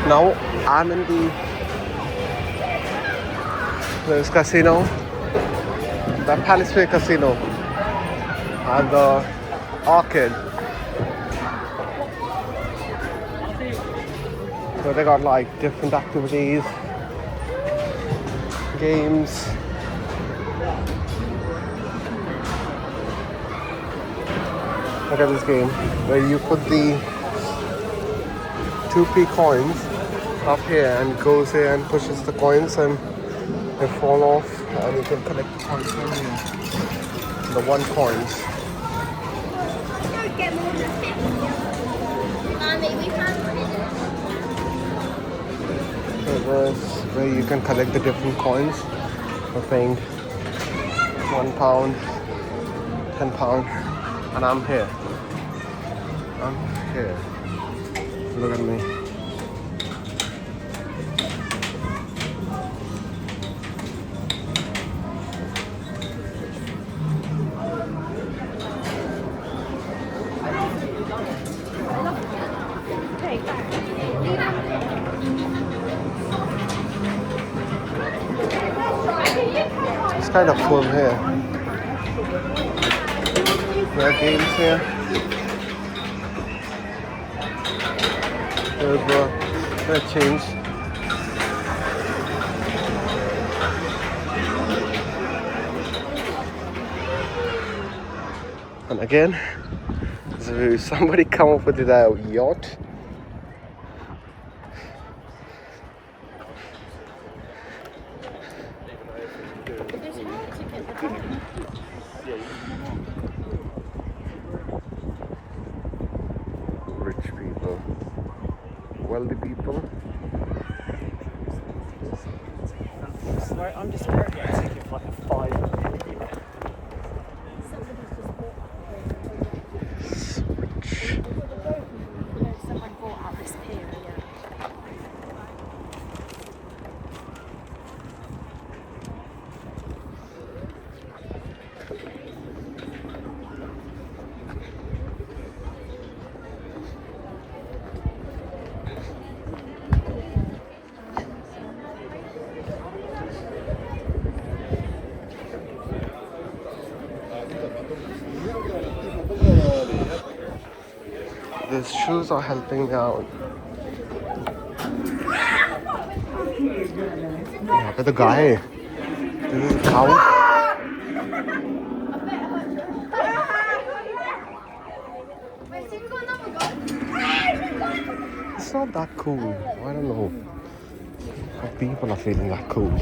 Now I'm in this casino, the Palace Pier Casino, and the arcade. So they got like different activities, games. Look at this game where you put the 2p coins up here and it goes here and pushes the coins and they fall off and you can collect the coins from here. The 1 coins. So where you can collect the different coins for paying £1, £10, and I'm here. Look at me. It's kind of full here. There are games here. There's a change. And again, so somebody come up with a yacht. Rich people, wealthy people. I'm just scared to get a ticket for like a 5. Someone bought out this pier, These shoes are helping me out. Look at the guy. This is a cow. It's not that cool. I don't know how people are feeling that cool.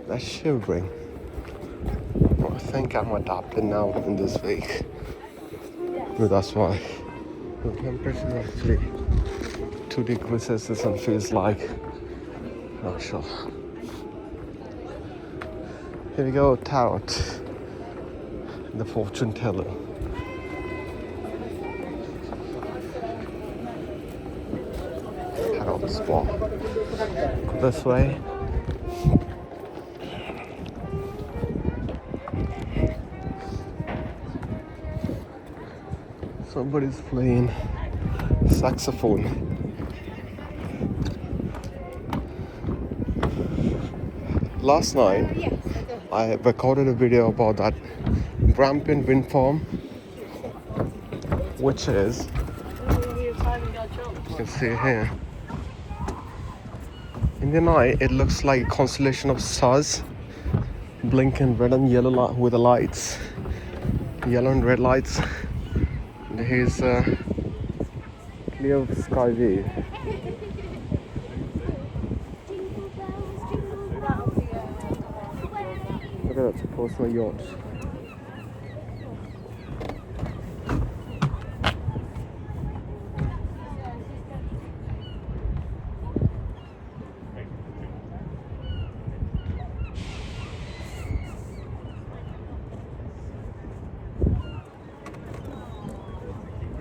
That's shivering. I think I'm adapting now in this week. But that's why the temperature is actually 2 degrees Celsius and feels like not sure. Here we go, Tarot, the fortune teller. Tarot spot. Go this way. Somebody's playing saxophone. Last night, I recorded a video about that Rampion Wind Farm, which is, you can see here, in the night it looks like a constellation of stars blinking red and yellow with the lights, yellow and red lights. And here's a clear sky view. Look at that, it's a personal yacht.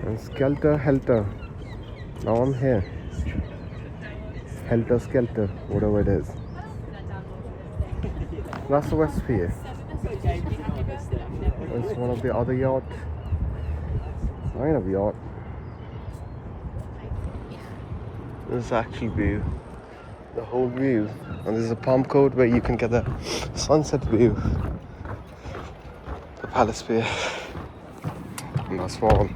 And Skelter, Helter. Now I'm here. Helter Skelter, whatever it is. That's the West Pier. It's one of the other yachts. Kind of yacht. This is actually view. The whole view. And there's a palm coat where you can get the sunset view. The Palace Pier. And that's one.